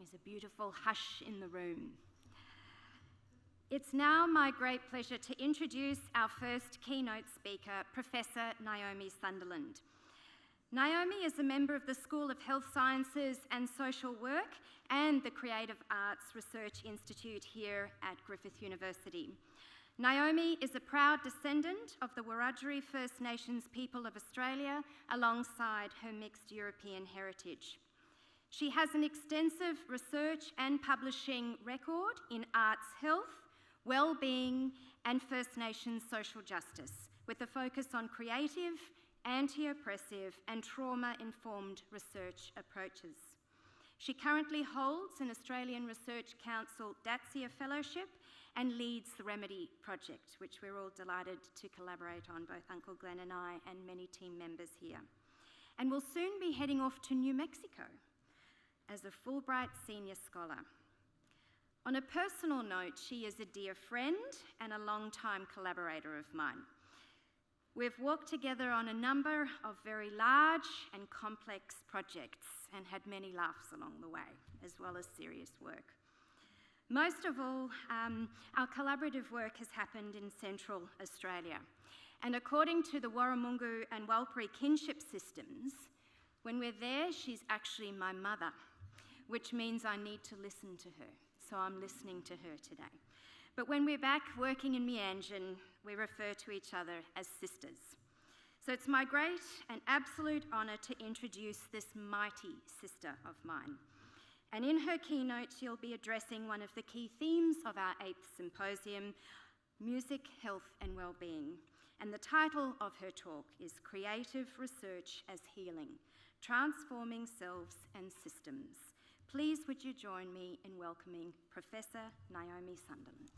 is a beautiful hush in the room. It's now my great pleasure to introduce our first keynote speaker, Professor Naomi Sunderland. Naomi is a member of the School of Health Sciences and Social Work and the Creative Arts Research Institute here at Griffith University. Naomi is a proud descendant of the Wiradjuri First Nations people of Australia alongside her mixed European heritage. She has an extensive research and publishing record in arts health, wellbeing and First Nations social justice, with a focus on creative, anti-oppressive and trauma-informed research approaches. She currently holds an Australian Research Council Datsya Fellowship and leads the Remedy Project, which we're all delighted to collaborate on, both Uncle Glenn and I and many team members here. And will soon be heading off to New Mexico as a Fulbright Senior Scholar. On a personal note, she is a dear friend and a long-time collaborator of mine. We've worked together on a number of very large and complex projects and had many laughs along the way, as well as serious work. Most of all, our collaborative work has happened in Central Australia. And according to the Warramungu and Warlpiri kinship systems, when we're there, she's actually my mother, which means I need to listen to her. So I'm listening to her today. But when we're back working in Meanjin, we refer to each other as sisters. So it's my great and absolute honour to introduce this mighty sister of mine. And in her keynote, she'll be addressing one of the key themes of our 8th symposium, music, health and wellbeing. And the title of her talk is Creative Research as Healing, Transforming Selves and Systems. Please would you join me in welcoming Professor Naomi Sunderland.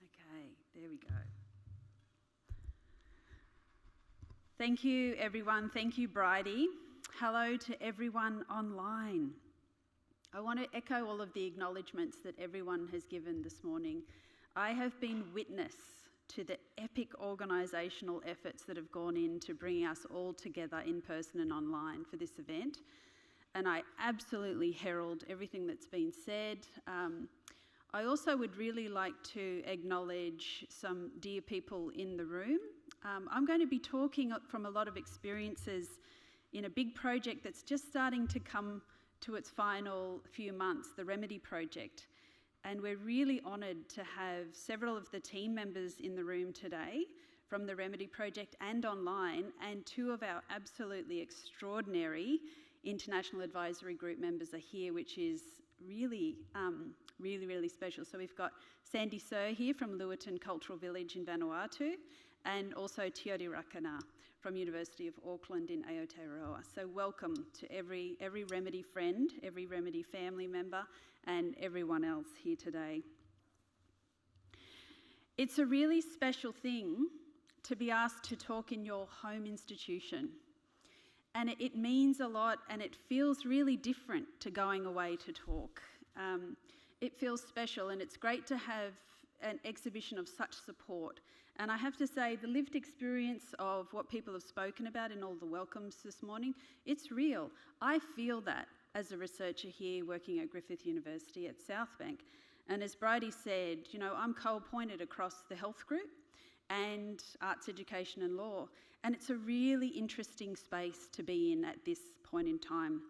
Okay, there we go. Thank you, everyone. Thank you, Brydie. Hello to everyone online. I want to echo all of the acknowledgements that everyone has given this morning. I have been witness to the epic organisational efforts that have gone into bringing us all together in person and online for this event, and I absolutely herald everything that's been said. I also would really like to acknowledge some dear people in the room. I'm going to be talking from a lot of experiences in a big project that's just starting to come to its final few months, the Remedy Project. And we're really honoured to have several of the team members in the room today from the Remedy Project and online, and two of our absolutely extraordinary International Advisory Group members are here, which is really, really special. So we've got Sandy Sir here from Lewiton Cultural Village in Vanuatu, and also Tiodi Rakana from University of Auckland in Aotearoa. So welcome to every Remedy friend, every Remedy family member, and everyone else here today. It's a really special thing to be asked to talk in your home institution. And it means a lot, and it feels really different to going away to talk. It feels special, and it's great to have an exhibition of such support. And I have to say, the lived experience of what people have spoken about in all the welcomes this morning, it's real. I feel that as a researcher here working at Griffith University at Southbank. And as Brydie said, you know, I'm co-appointed across the health group and arts education and law. And it's a really interesting space to be in at this point in time.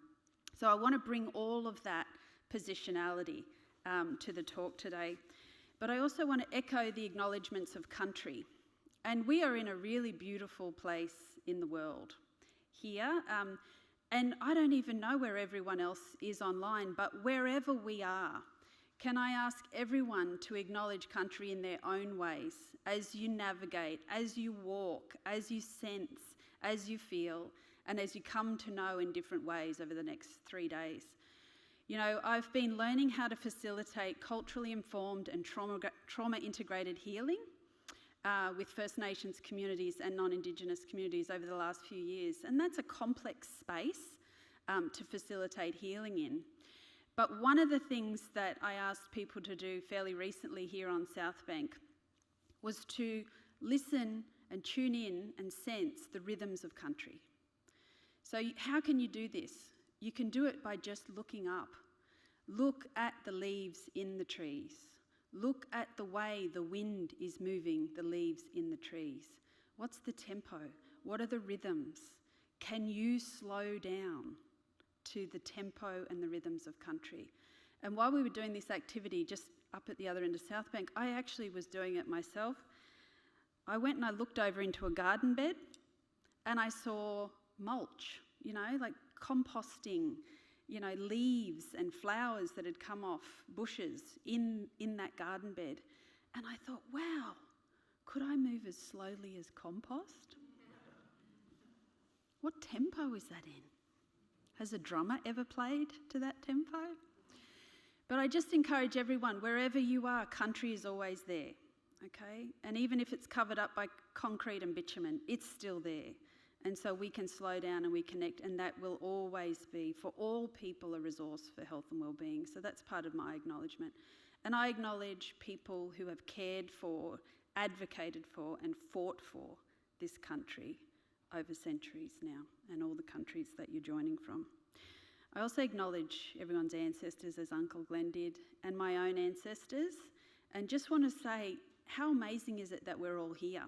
So I want to bring all of that positionality to the talk today. But I also want to echo the acknowledgements of country. And we are in a really beautiful place in the world here. And I don't even know where everyone else is online, but wherever we are, can I ask everyone to acknowledge country in their own ways as you navigate, as you walk, as you sense, as you feel, and as you come to know in different ways over the next 3 days. You know, I've been learning how to facilitate culturally informed and trauma-integrated healing, with First Nations communities and non-Indigenous communities over the last few years. And that's a complex space to facilitate healing in. But one of the things that I asked people to do fairly recently here on South Bank was to listen and tune in and sense the rhythms of country. So how can you do this? You can do it by just looking up. Look at the leaves in the trees. Look at the way the wind is moving the leaves in the trees. What's the tempo? What are the rhythms? Can you slow down to the tempo and the rhythms of country? And while we were doing this activity just up at the other end of South Bank, I actually was doing it myself. I went and I looked over into a garden bed and I saw mulch, like composting, leaves and flowers that had come off bushes in that garden bed. And I thought, wow, could I move as slowly as compost? What tempo is that in? Has a drummer ever played to that tempo? But I just encourage everyone, wherever you are, country is always there, okay? And even if it's covered up by concrete and bitumen, it's still there. And so we can slow down and we connect, and that will always be, for all people, a resource for health and wellbeing. So that's part of my acknowledgement. And I acknowledge people who have cared for, advocated for, and fought for this country over centuries now, and all the countries that you're joining from. I also acknowledge everyone's ancestors, as Uncle Glenn did, and my own ancestors, and just want to say, how amazing is it that we're all here?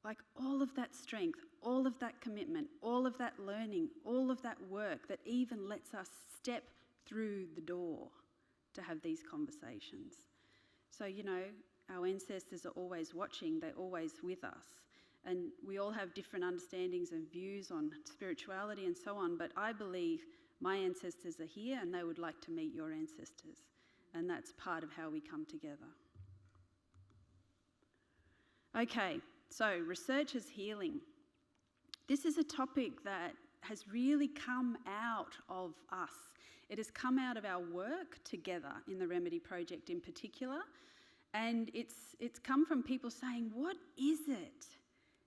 Like all of that strength, all of that commitment, all of that learning, all of that work that even lets us step through the door to have these conversations. So, our ancestors are always watching, they're always with us. And we all have different understandings and views on spirituality and so on, but I believe my ancestors are here and they would like to meet your ancestors. And that's part of how we come together. Okay, so research as healing. This is a topic that has really come out of us. It has come out of our work together in the Remedy Project in particular. And it's come from people saying, what is it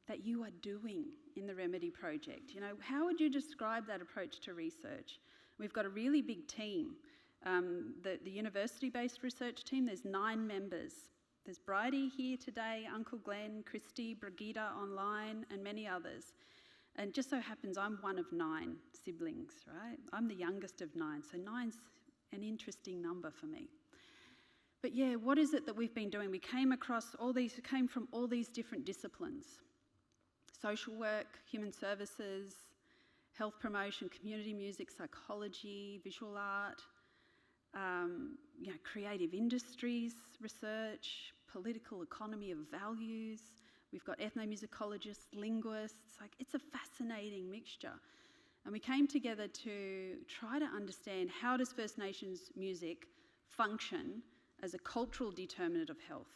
that you are doing in the Remedy Project? How would you describe that approach to research? We've got a really big team. The university-based research team, there's 9 members. There's Brydie here today, Uncle Glenn, Christy, Brigitte online, and many others. And just so happens I'm one of 9 siblings, right? I'm the youngest of 9, so 9's an interesting number for me. But yeah, what is it that we've been doing? We came from all these different disciplines. Social work, human services, health promotion, community music, psychology, visual art, creative industries, research, political economy of values. We've got ethnomusicologists, linguists. It's a fascinating mixture. And we came together to try to understand, how does First Nations music function as a cultural determinant of health?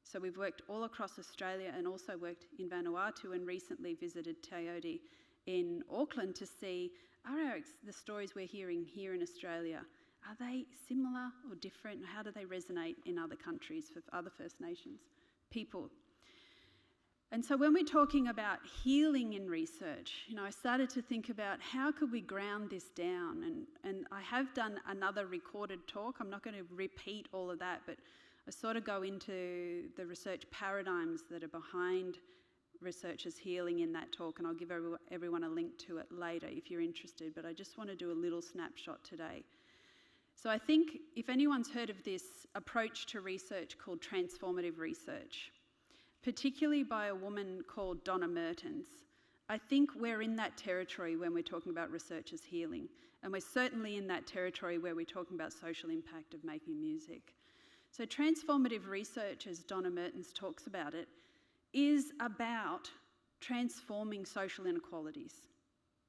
So we've worked all across Australia and also worked in Vanuatu and recently visited Teode in Auckland to see, the stories we're hearing here in Australia, are they similar or different? How do they resonate in other countries for other First Nations people? And so when we're talking about healing in research, I started to think about how could we ground this down? And I have done another recorded talk. I'm not going to repeat all of that, but I sort of go into the research paradigms that are behind research as healing in that talk, and I'll give everyone a link to it later if you're interested, but I just want to do a little snapshot today. So I think if anyone's heard of this approach to research called transformative research, particularly by a woman called Donna Mertens, I think we're in that territory when we're talking about research as healing, and we're certainly in that territory where we're talking about social impact of making music. So transformative research, as Donna Mertens talks about it, is about transforming social inequalities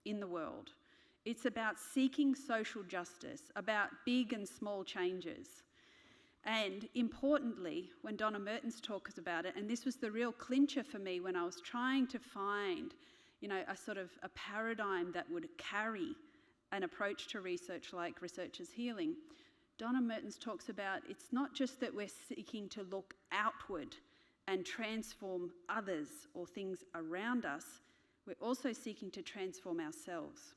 in the world. It's about seeking social justice, about big and small changes. And importantly, when Donna Mertens talks about it, and this was the real clincher for me when I was trying to find, a sort of a paradigm that would carry an approach to research like research as healing, Donna Mertens talks about it's not just that we're seeking to look outward and transform others or things around us, we're also seeking to transform ourselves.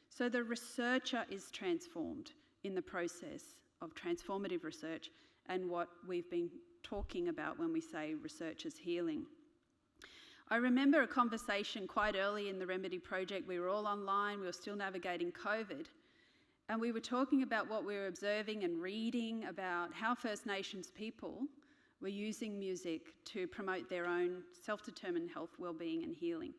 So the researcher is transformed in the process of transformative research and what we've been talking about when we say research is healing. I remember a conversation quite early in the Remedy project. We were all online, we were still navigating COVID, and we were talking about what we were observing and reading about how First Nations people were using music to promote their own self-determined health, well-being and healing.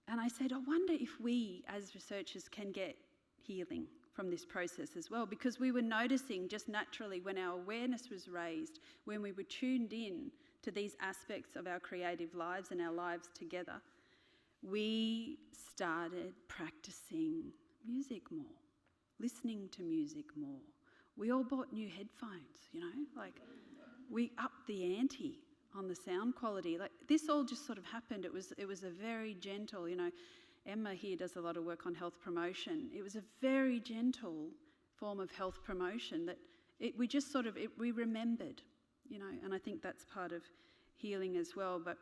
And I said, I wonder if we as researchers can get healing from this process as well, because we were noticing just naturally when our awareness was raised, when we were tuned in to these aspects of our creative lives and our lives together, we started practicing music more, listening to music more. We all bought new headphones, we upped the ante on the sound quality. This all just sort of happened. It was a very gentle, Emma here does a lot of work on health promotion. It was a very gentle form of health promotion that we remembered, and I think that's part of healing as well. But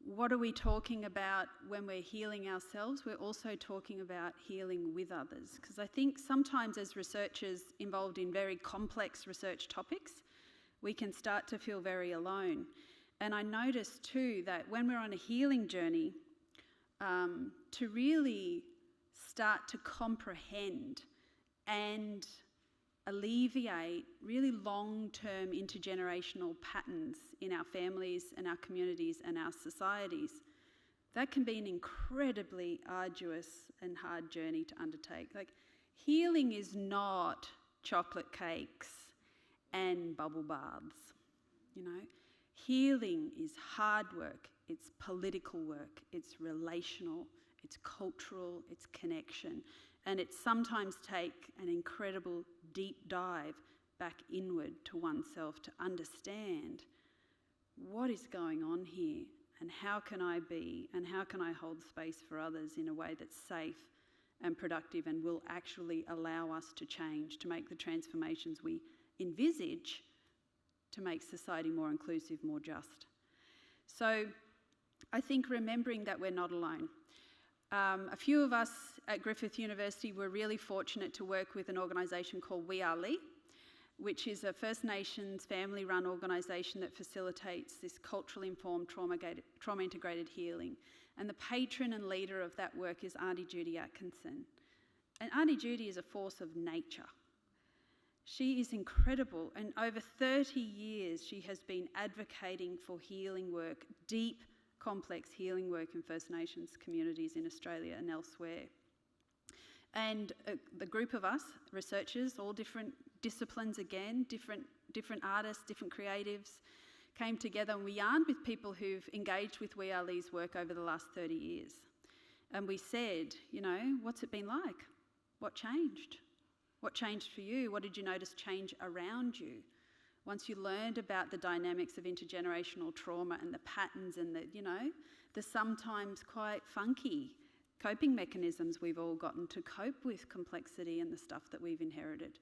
what are we talking about when we're healing ourselves? We're also talking about healing with others, because I think sometimes as researchers involved in very complex research topics, we can start to feel very alone. And I noticed too that when we're on a healing journey, to really start to comprehend and alleviate really long-term intergenerational patterns in our families and our communities and our societies, that can be an incredibly arduous and hard journey to undertake. Healing is not chocolate cakes and bubble baths, Healing is hard work, it's political work, it's relational, it's cultural, it's connection, and it sometimes takes an incredible deep dive back inward to oneself to understand what is going on here and how can I be and how can I hold space for others in a way that's safe and productive and will actually allow us to change, to make the transformations we envisage to make society more inclusive, more just. So I think remembering that we're not alone. A few of us at Griffith University were really fortunate to work with an organisation called Brydie-Leigh, which is a First Nations family-run organisation that facilitates this culturally informed trauma-integrated healing. And the patron and leader of that work is Auntie Judy Atkinson. And Auntie Judy is a force of nature. She is incredible, and over 30 years she has been advocating for healing work, deep, complex healing work in First Nations communities in Australia and elsewhere. And the group of us, researchers, all different disciplines again, different artists, different creatives, came together and we yarned with people who've engaged with Brydie-Leigh's work over the last 30 years. And we said, what's it been like? What changed? What changed for you? What did you notice change around you? Once you learned about the dynamics of intergenerational trauma and the patterns and the sometimes quite funky coping mechanisms we've all gotten to cope with complexity and the stuff that we've inherited.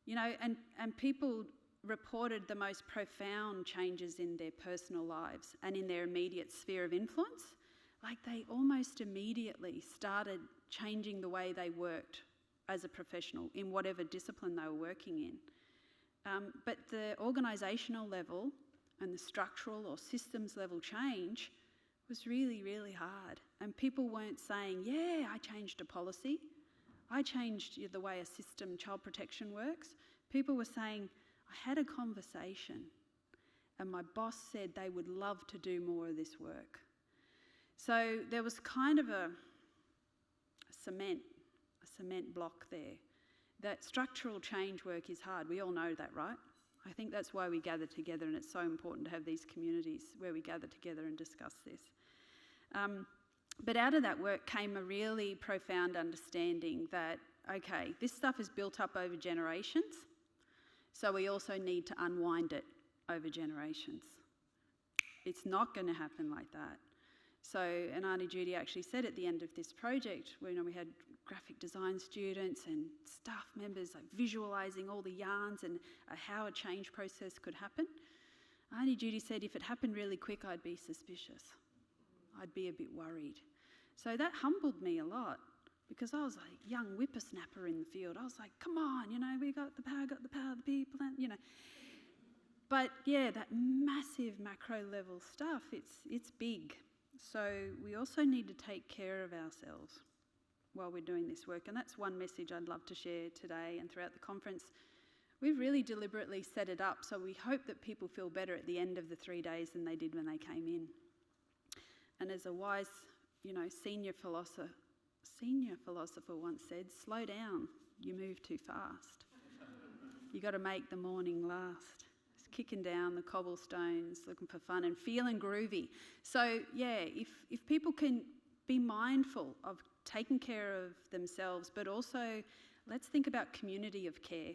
And people reported the most profound changes in their personal lives and in their immediate sphere of influence. They almost immediately started changing the way they worked as a professional in whatever discipline they were working in. But the organisational level and the structural or systems level change was really, really hard. And people weren't saying, yeah, I changed a policy, I changed the way a system, child protection works. People were saying, I had a conversation and my boss said they would love to do more of this work. So there was kind of a cement block there. That structural change work is hard. We all know that, right? I think that's why we gather together, and it's so important to have these communities where we gather together and discuss this. But out of that work came a really profound understanding that, okay, this stuff is built up over generations, so we also need to unwind it over generations. It's not going to happen like that. So, and Auntie Judy actually said at the end of this project, we had graphic design students and staff members, like visualising all the yarns and how a change process could happen. Auntie Judy said if it happened really quick, I'd be suspicious. I'd be a bit worried. So that humbled me a lot, because I was like young whippersnapper in the field. I was like, come on, we got the power of the people, and. But yeah, that massive macro level stuff, it's big. So we also need to take care of ourselves while we're doing this work. And that's one message I'd love to share today and throughout the conference. We've really deliberately set it up so we hope that people feel better at the end of the 3 days than they did when they came in. And as a wise, senior philosopher once said, slow down, you move too fast. You got to make the morning last. Kicking down the cobblestones, looking for fun and feeling groovy. So yeah, if people can be mindful of taking care of themselves, but also let's think about community of care.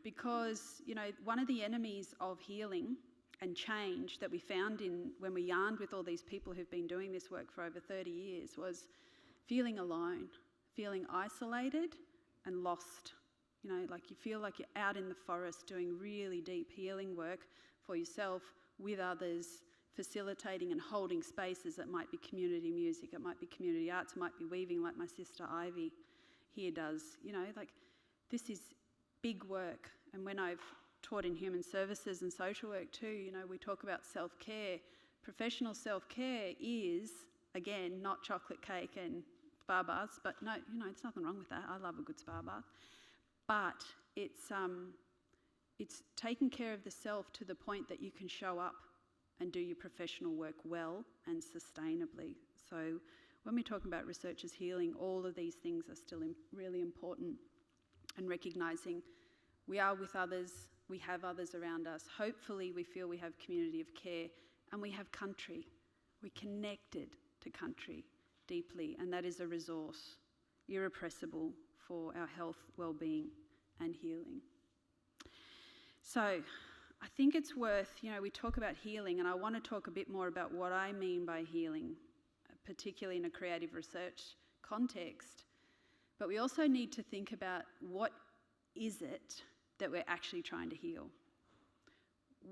Because, one of the enemies of healing and change that we found when we yarned with all these people who've been doing this work for over 30 years was feeling alone, feeling isolated and lost. Like you feel like you're out in the forest doing really deep healing work for yourself with others, facilitating and holding spaces. That might be community music, it might be community arts, it might be weaving like my sister Ivy here does. This is big work. And when I've taught in human services and social work too, we talk about self-care. Professional self-care is, again, not chocolate cake and spa baths, but no, there's nothing wrong with that. I love a good spa bath. But it's taking care of the self to the point that you can show up and do your professional work well and sustainably. So when we're talking about researchers healing, all of these things are still really important, and recognising we are with others, we have others around us. Hopefully we feel we have community of care, and we have country. We're connected to country deeply, and that is a resource, irrepressible, for our health, well-being and healing. So I think it's worth, we talk about healing, and I want to talk a bit more about what I mean by healing, particularly in a creative research context. But we also need to think about what is it that we're actually trying to heal?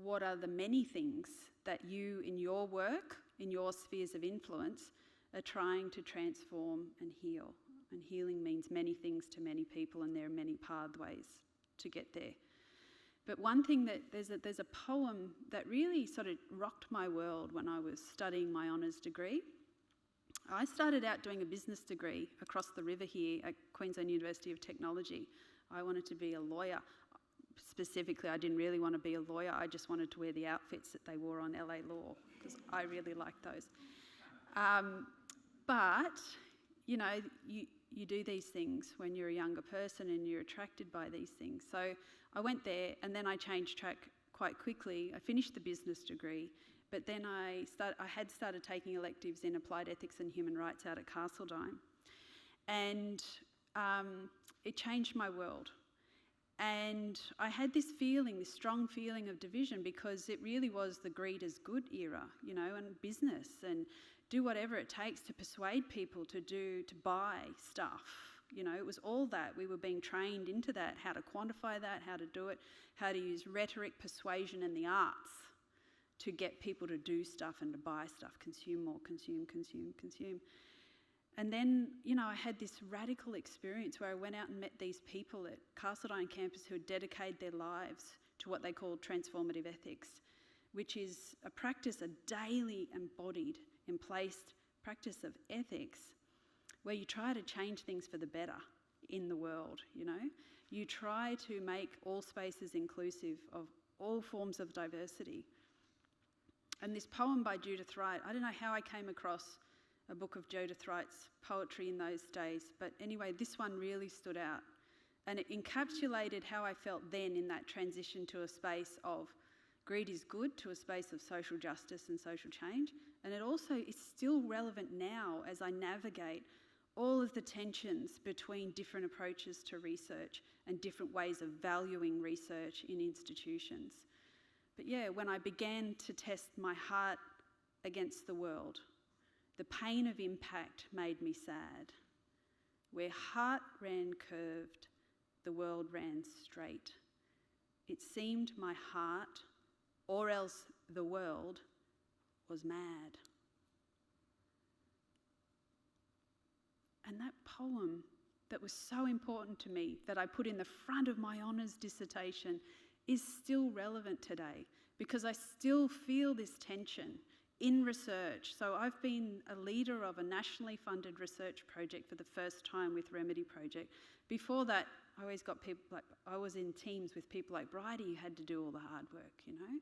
What are the many things that you in your work, in your spheres of influence, are trying to transform and heal? And healing means many things to many people, and there are many pathways to get there. But one thing that there's a poem that really sort of rocked my world when I was studying my honours degree. I started out doing a business degree across the river here at Queensland University of Technology. I wanted to be a lawyer. Specifically, I didn't really want to be a lawyer. I just wanted to wear the outfits that they wore on LA Law, because I really liked those. But you do these things when you're a younger person and you're attracted by these things. So I went there, and then I changed track quite quickly. I finished the business degree, but then I had started taking electives in applied ethics and human rights out at Castledine. And it changed my world. And I had this strong feeling of division, because it really was the greed is good era, and business, and do whatever it takes to persuade people to buy stuff. It was all that. We were being trained into that, how to quantify that, how to do it, how to use rhetoric, persuasion and the arts to get people to do stuff and to buy stuff, consume more, consume. And then, I had this radical experience where I went out and met these people at Castledine campus who had dedicated their lives to what they called transformative ethics, which is a practice, a daily embodied, emplaced practice of ethics, where you try to change things for the better in the world, You try to make all spaces inclusive of all forms of diversity. And this poem by Judith Wright, I don't know how I came across a book of Judith Wright's poetry in those days, but anyway, this one really stood out. And it encapsulated how I felt then in that transition to a space of greed is good, to a space of social justice and social change. And it also is still relevant now as I navigate all of the tensions between different approaches to research and different ways of valuing research in institutions. But yeah, when I began to test my heart against the world, the pain of impact made me sad. Where heart ran curved, the world ran straight. It seemed my heart, or else the world, was mad. And that poem that was so important to me, that I put in the front of my honours dissertation, is still relevant today because I still feel this tension in research. So I've been a leader of a nationally funded research project for the first time with Remedy Project. Before that, I always got people like, I was in teams with people like Brydie who had to do all the hard work, you know,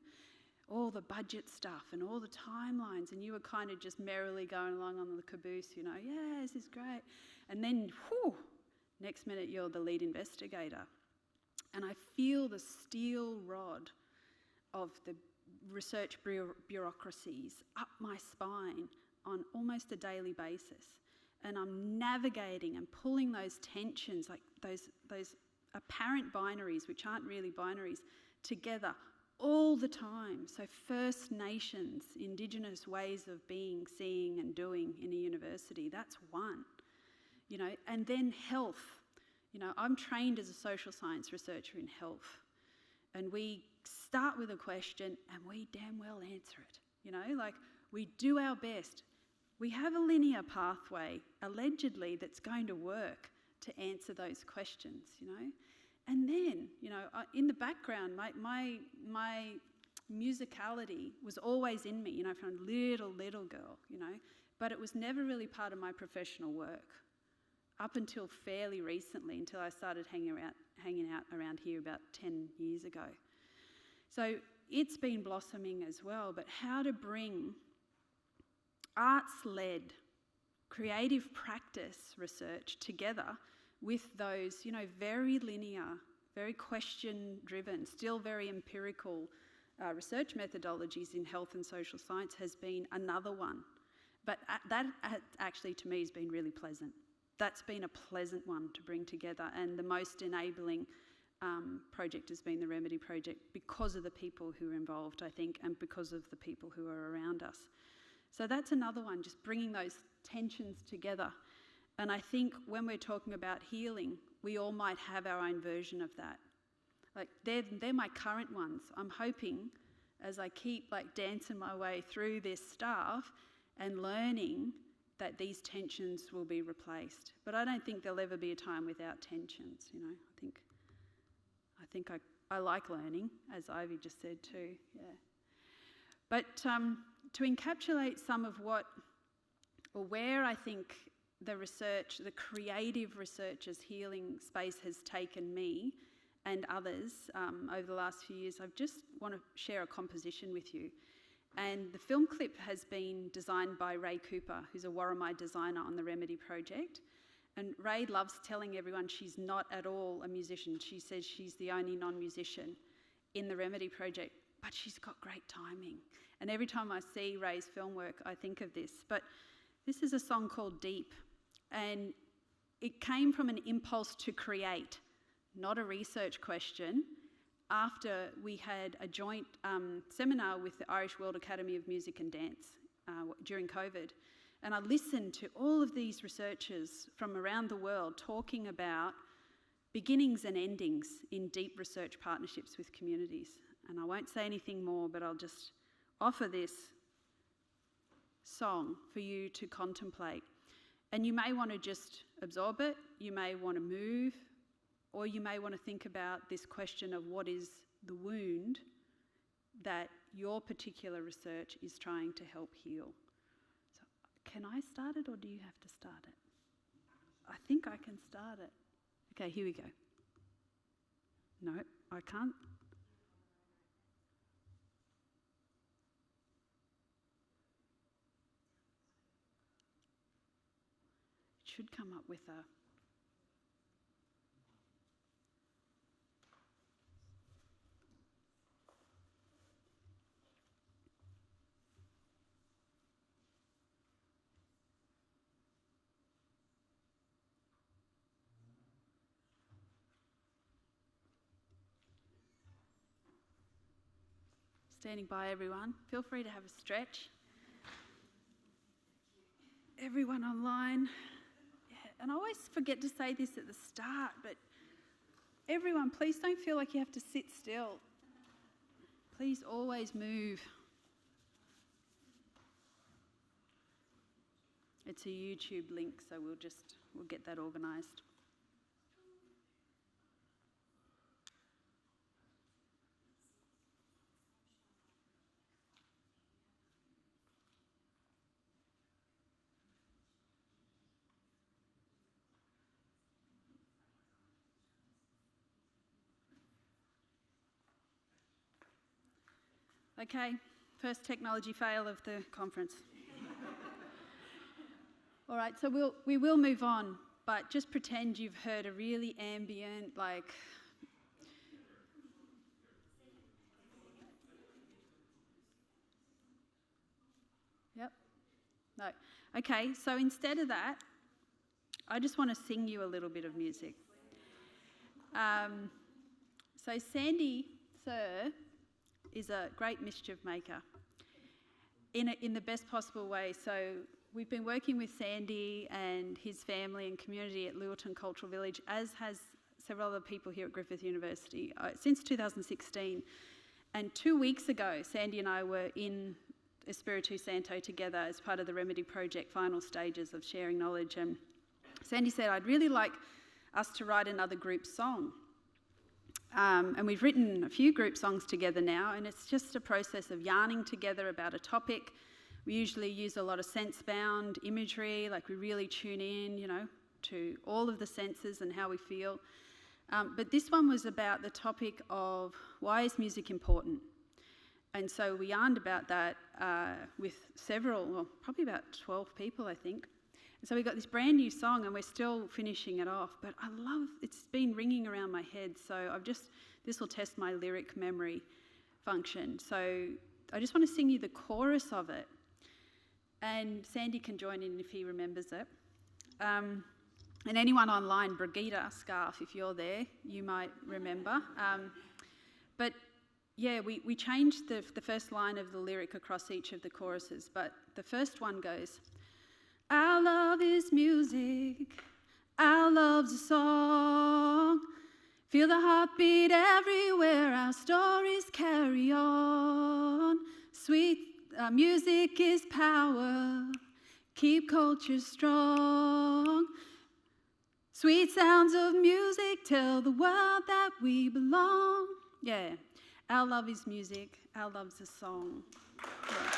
all the budget stuff and all the timelines, and you were kind of just merrily going along on the caboose, you know, yeah, this is great. And then, whew, next minute you're the lead investigator. And I feel the steel rod of the research bureaucracies up my spine on almost a daily basis. And I'm navigating and pulling those tensions, like those apparent binaries, which aren't really binaries, together all the time. So First Nations, Indigenous ways of being, seeing and doing in a university, that's one. You know, and then health. You know, I'm trained as a social science researcher in health, and we start with a question and we damn well answer it. You know, like we do our best. We have a linear pathway, allegedly, that's going to work to answer those questions, you know. And then, you know, in the background, my musicality was always in me, you know, from a little girl, you know, but it was never really part of my professional work up until fairly recently, until I started hanging out around here about 10 years ago. So it's been blossoming as well, but how to bring arts-led, creative practice research together with those, you know, very linear, very question-driven, still very empirical research methodologies in health and social science has been another one. But that actually, to me, has been really pleasant. That's been a pleasant one to bring together, and the most enabling project has been the Remedy Project because of the people who are involved, I think, and because of the people who are around us. So that's another one, just bringing those tensions together. And I think when we're talking about healing, we all might have our own version of that. Like they're my current ones. I'm hoping, as I keep like dancing my way through this stuff and learning, that these tensions will be replaced. But I don't think there'll ever be a time without tensions, you know. I think I like learning, as Ivy just said too, yeah. But to encapsulate some of what, or where I think the research, the creative researchers' healing space has taken me and others over the last few years, I just want to share a composition with you. And the film clip has been designed by Ray Cooper, who's a Warramai designer on the Remedy Project. And Ray loves telling everyone she's not at all a musician. She says she's the only non-musician in the Remedy Project, but she's got great timing. And every time I see Ray's film work, I think of this. But this is a song called Deep, and it came from an impulse to create, not a research question, after we had a joint seminar with the Irish World Academy of Music and Dance during COVID. And I listened to all of these researchers from around the world talking about beginnings and endings in deep research partnerships with communities. And I won't say anything more, but I'll just offer this song for you to contemplate. And you may want to just absorb it, you may want to move, or you may want to think about this question of what is the wound that your particular research is trying to help heal. So can I start it, or do you have to start it? I think I can start it. Okay, here we go. No, I can't. It should come up with a... Standing by, everyone. Feel free to have a stretch. Everyone online. Yeah. and I always forget to say this at the start, but everyone, please don't feel like you have to sit still. Please always move. It's a YouTube link, so we'll get that organised. Okay, first technology fail of the conference. All right, so we will move on, but just pretend you've heard a really ambient, like... Yep. No. Okay, so instead of that, I just want to sing you a little bit of music. So Sandy Sir is a great mischief maker in the best possible way. So we've been working with Sandy and his family and community at Lewilton Cultural Village, as has several other people here at Griffith University, since 2016. And 2 weeks ago, Sandy and I were in Espiritu Santo together as part of the Remedy Project final stages of sharing knowledge. And Sandy said, I'd really like us to write another group song. And we've written a few group songs together now, and it's just a process of yarning together about a topic. We usually use a lot of sense-bound imagery, like we really tune in, to all of the senses and how we feel. But this one was about the topic of why is music important? And so we yarned about that with probably about 12 people, I think. And so we got this brand new song, and we're still finishing it off. But it's been ringing around my head, so this will test my lyric memory function. So I just want to sing you the chorus of it. And Sandy can join in if he remembers it. And anyone online, Brigitte Scarf, if you're there, you might remember. But yeah, we changed the first line of the lyric across each of the choruses. But the first one goes, our love is music, our love's a song. Feel the heartbeat everywhere, our stories carry on. Sweet music is power, keep culture strong. Sweet sounds of music tell the world that we belong. Yeah, our love is music, our love's a song. Yeah.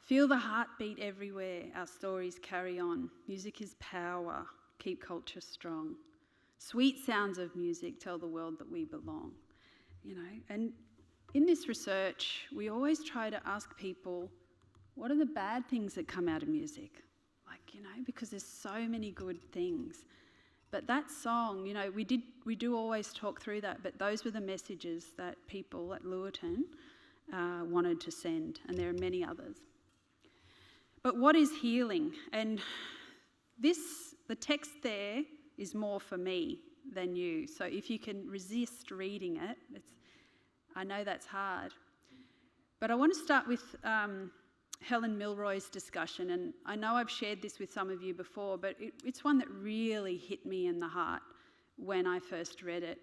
Feel the heartbeat everywhere, our stories carry on. Music is power, keep culture strong. Sweet sounds of music tell the world that we belong. And in this research, we always try to ask people, what are the bad things that come out of music? Because there's so many good things. But that song, we do always talk through that, but those were the messages that people at Lewilton wanted to send, and there are many others. But what is healing? And the text there is more for me than you. So if you can resist reading it, I know that's hard. But I want to start with Helen Milroy's discussion. And I know I've shared this with some of you before, but it's one that really hit me in the heart when I first read it.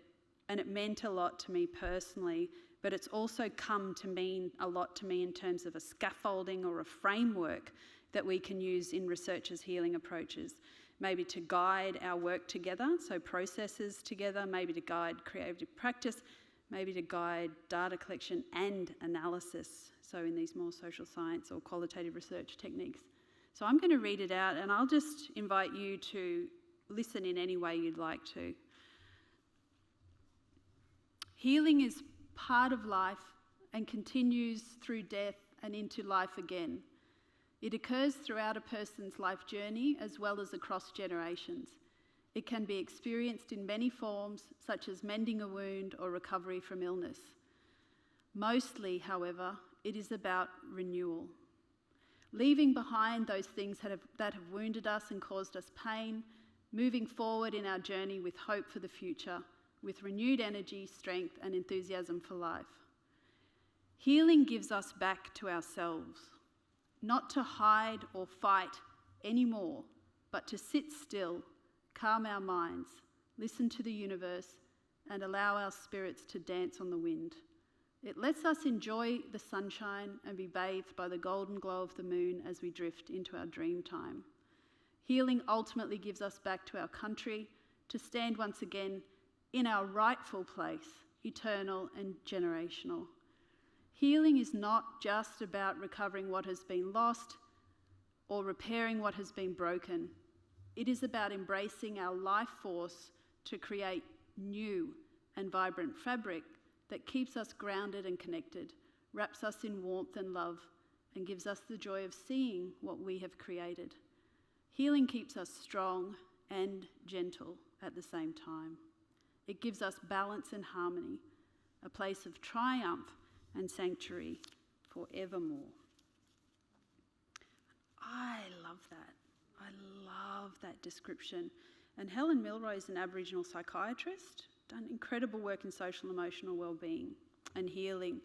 And it meant a lot to me personally, but it's also come to mean a lot to me in terms of a scaffolding or a framework that we can use in researchers' healing approaches, maybe to guide our work together, so processes together, maybe to guide creative practice, maybe to guide data collection and analysis, so in these more social science or qualitative research techniques. So I'm going to read it out, and I'll just invite you to listen in any way you'd like to. Healing is part of life and continues through death and into life again. It occurs throughout a person's life journey as well as across generations. It can be experienced in many forms, such as mending a wound or recovery from illness. Mostly, however, it is about renewal. Leaving behind those things that have wounded us and caused us pain, moving forward in our journey with hope for the future, with renewed energy, strength, and enthusiasm for life. Healing gives us back to ourselves. not to hide or fight anymore, but to sit still, calm our minds, listen to the universe, and allow our spirits to dance on the wind. It lets us enjoy the sunshine and be bathed by the golden glow of the moon as we drift into our dream time. Healing ultimately gives us back to our country to stand once again in our rightful place, eternal and generational. Healing is not just about recovering what has been lost or repairing what has been broken. It is about embracing our life force to create new and vibrant fabric that keeps us grounded and connected, wraps us in warmth and love, and gives us the joy of seeing what we have created. Healing keeps us strong and gentle at the same time. It gives us balance and harmony, a place of triumph and sanctuary forevermore. I love that. I love that description. And Helen Milroy is an Aboriginal psychiatrist, done incredible work in social and emotional wellbeing and healing.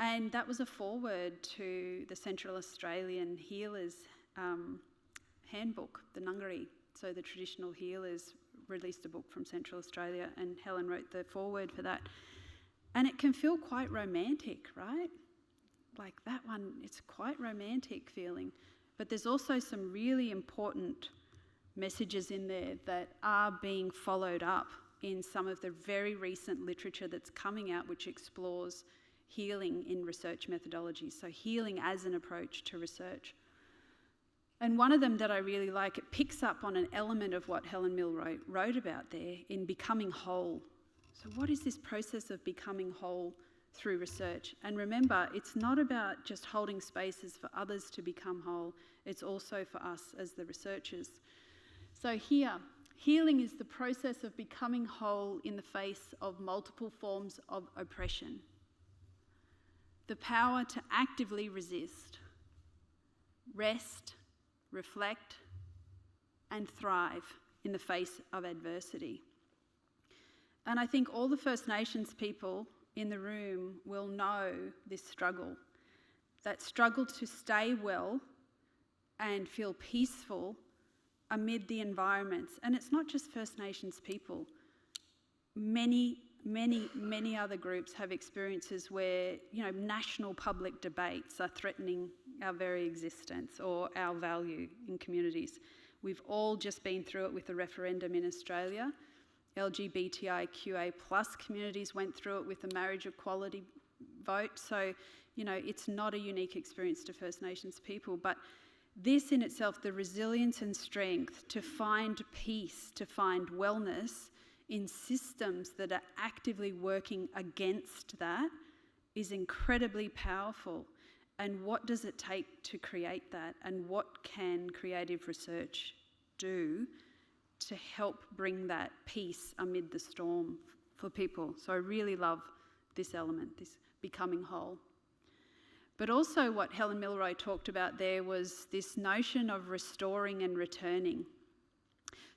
And that was a foreword to the Central Australian Healers Handbook, the Nungari. So the traditional healers released a book from Central Australia, and Helen wrote the foreword for that. And it can feel quite romantic, right? Like that one, it's quite romantic feeling. But there's also some really important messages in there that are being followed up in some of the very recent literature that's coming out, which explores healing in research methodologies. So healing as an approach to research. And one of them that I really like, it picks up on an element of what Helen Milroy wrote about there in becoming whole. So what is this process of becoming whole through research? And remember, it's not about just holding spaces for others to become whole, it's also for us as the researchers. So here, healing is the process of becoming whole in the face of multiple forms of oppression. The power to actively resist, rest, reflect, and thrive in the face of adversity. And I think all the First Nations people in the room will know this struggle, that struggle to stay well and feel peaceful amid the environments. And it's not just First Nations people. Many other groups have experiences where, national public debates are threatening our very existence or our value in communities. We've all just been through it with the referendum in Australia. LGBTIQA+ communities went through it with the marriage equality vote. So, it's not a unique experience to First Nations people, but this in itself, the resilience and strength to find peace, to find wellness in systems that are actively working against that is incredibly powerful. And what does it take to create that? And what can creative research do to help bring that peace amid the storm for people? So I really love this element, this becoming whole. But also what Helen Milroy talked about there was this notion of restoring and returning.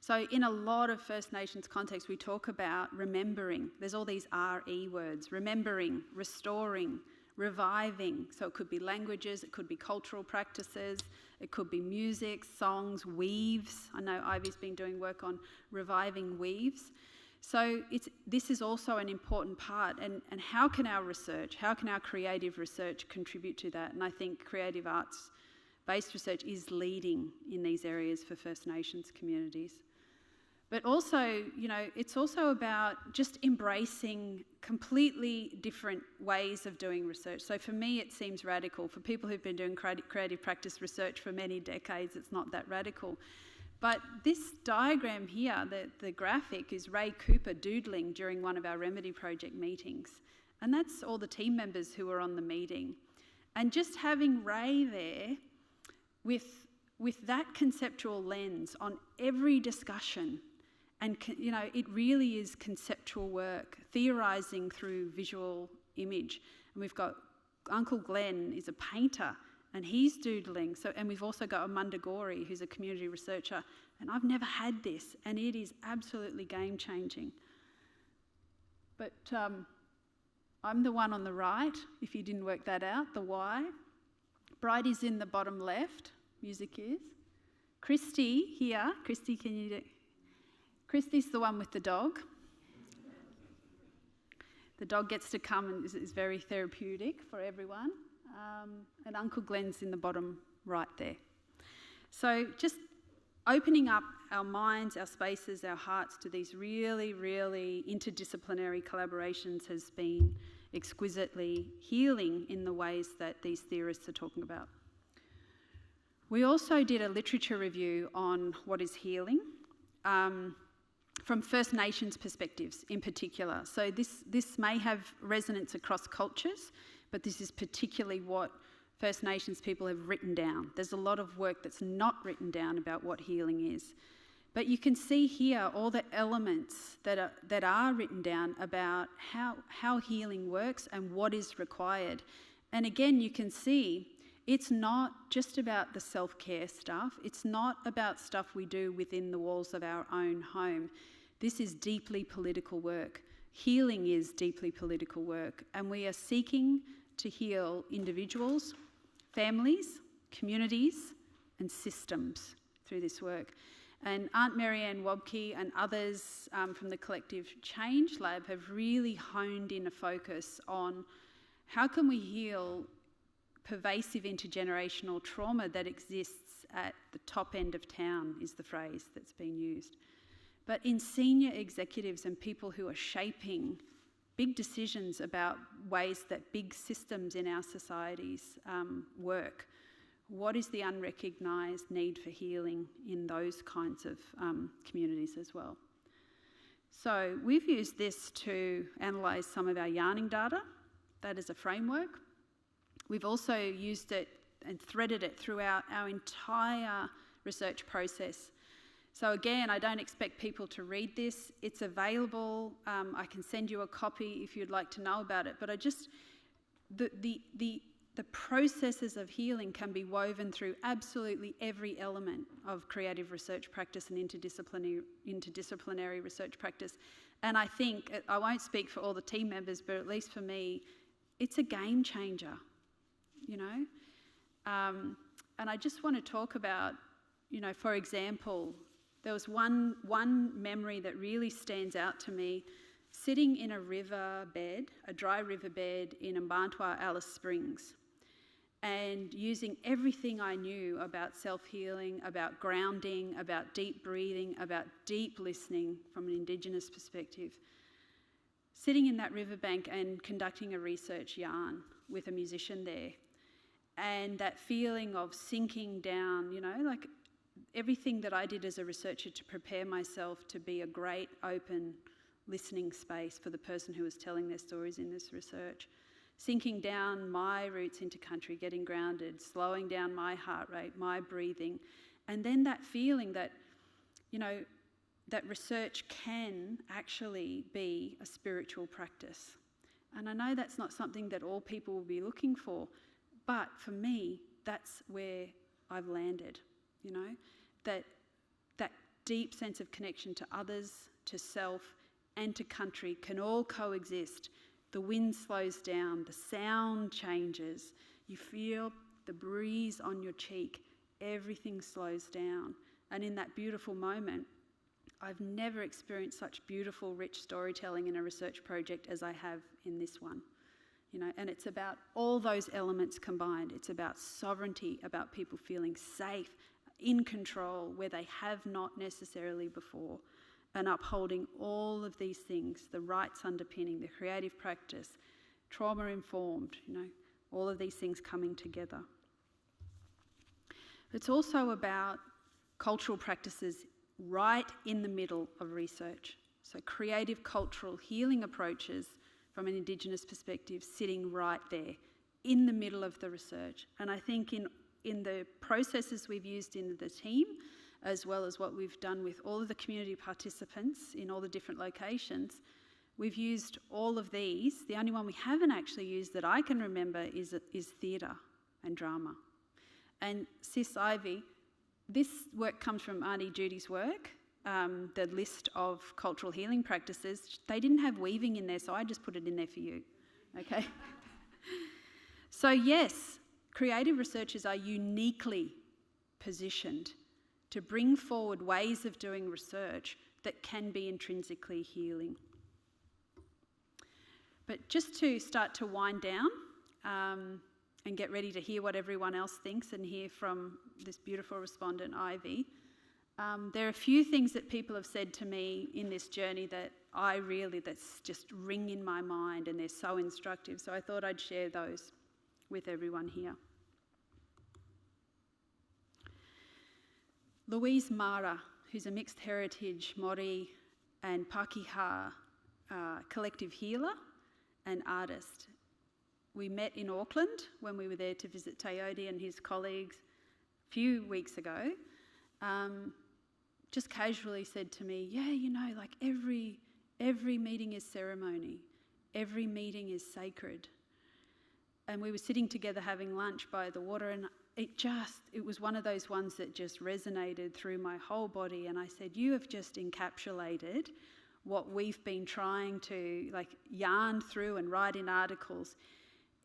So in a lot of First Nations contexts, we talk about remembering. There's all these RE words: remembering, restoring, reviving. So it could be languages, it could be cultural practices, it could be music, songs, weaves. I know Ivy's been doing work on reviving weaves. So this is also an important part. And how can our research, how can our creative research contribute to that? And I think creative arts-based research is leading in these areas for First Nations communities. But also, it's also about just embracing completely different ways of doing research. So for me, it seems radical. For people who've been doing creative practice research for many decades, it's not that radical. But this diagram here, the graphic, is Ray Cooper doodling during one of our Remedy Project meetings. And that's all the team members who were on the meeting. And just having Ray there with that conceptual lens on every discussion, and it really is conceptual work, theorising through visual image. And we've got Uncle Glenn is a painter, and he's doodling. And we've also got Amanda Gorey, who's a community researcher. And I've never had this, and it is absolutely game-changing. But I'm the one on the right, if you didn't work that out, the Y. Bridie's in the bottom left, music is. Christy here, Christy, can you do? Christy's the one with the dog. The dog gets to come and is very therapeutic for everyone. And Uncle Glenn's in the bottom right there. So just opening up our minds, our spaces, our hearts to these really, really interdisciplinary collaborations has been exquisitely healing in the ways that these theorists are talking about. We also did a literature review on what is healing from First Nations perspectives in particular. So this may have resonance across cultures, but this is particularly what First Nations people have written down. There's a lot of work that's not written down about what healing is. But you can see here all the elements that are written down about how healing works and what is required. And again, you can see it's not just about the self-care stuff. It's not about stuff we do within the walls of our own home. This is deeply political work. Healing is deeply political work, and we are seeking to heal individuals, families, communities, and systems through this work. And Aunt Marianne Wobke and others from the collective Change Lab have really honed in a focus on how can we heal pervasive intergenerational trauma that exists at the top end of town, is the phrase that's been used. But in senior executives and people who are shaping big decisions about ways that big systems in our societies work, what is the unrecognised need for healing in those kinds of communities as well? So we've used this to analyse some of our yarning data, that is a framework. We've also used it and threaded it throughout our entire research process. So again, I don't expect people to read this. It's available. I can send you a copy if you'd like to know about it. But the processes of healing can be woven through absolutely every element of creative research practice and interdisciplinary research practice. And I think, I won't speak for all the team members, but at least for me, it's a game changer, you know? And I just want to talk about, you know, for example, there was one memory that really stands out to me, sitting in a riverbed, a dry riverbed in Mbantua, Alice Springs, and using everything I knew about self-healing, about grounding, about deep breathing, about deep listening from an Indigenous perspective. Sitting in that riverbank and conducting a research yarn with a musician there, and that feeling of sinking down, you know, like everything that I did as a researcher to prepare myself to be a great open listening space for the person who was telling their stories in this research. Sinking down my roots into country, getting grounded, slowing down my heart rate, my breathing, and then that feeling that, you know, that research can actually be a spiritual practice. And I know that's not something that all people will be looking for, but for me, that's where I've landed, you know, that deep sense of connection to others, to self, and to country can all coexist. The wind slows down, the sound changes, you feel the breeze on your cheek, everything slows down. And in that beautiful moment, I've never experienced such beautiful, rich storytelling in a research project as I have in this one. You know, and it's about all those elements combined. It's about sovereignty, about people feeling safe, in control, where they have not necessarily before, and upholding all of these things, the rights underpinning, the creative practice, trauma-informed, you know, all of these things coming together. It's also about cultural practices right in the middle of research. So creative cultural healing approaches from an Indigenous perspective sitting right there in the middle of the research. And I think in the processes we've used in the team, as well as what we've done with all of the community participants in all the different locations, we've used all of these. The only one we haven't actually used that I can remember is theatre and drama. And Sis Ivy, this work comes from Auntie Judy's work, the list of cultural healing practices. They didn't have weaving in there, so I just put it in there for you, okay? So yes, creative researchers are uniquely positioned to bring forward ways of doing research that can be intrinsically healing. But just to start to wind down and get ready to hear what everyone else thinks and hear from this beautiful respondent, Ivy, there are a few things that people have said to me in this journey that that's just ring in my mind, and they're so instructive. So I thought I'd share those with everyone here. Louise Mara, who's a mixed heritage Māori and Pākehā collective healer and artist. We met in Auckland when we were there to visit Teode and his colleagues a few weeks ago. Just casually said to me, yeah, you know, like every meeting is ceremony, every meeting is sacred. And we were sitting together having lunch by the water, and it was one of those ones that just resonated through my whole body. And I said, you have just encapsulated what we've been trying to yarn through and write in articles.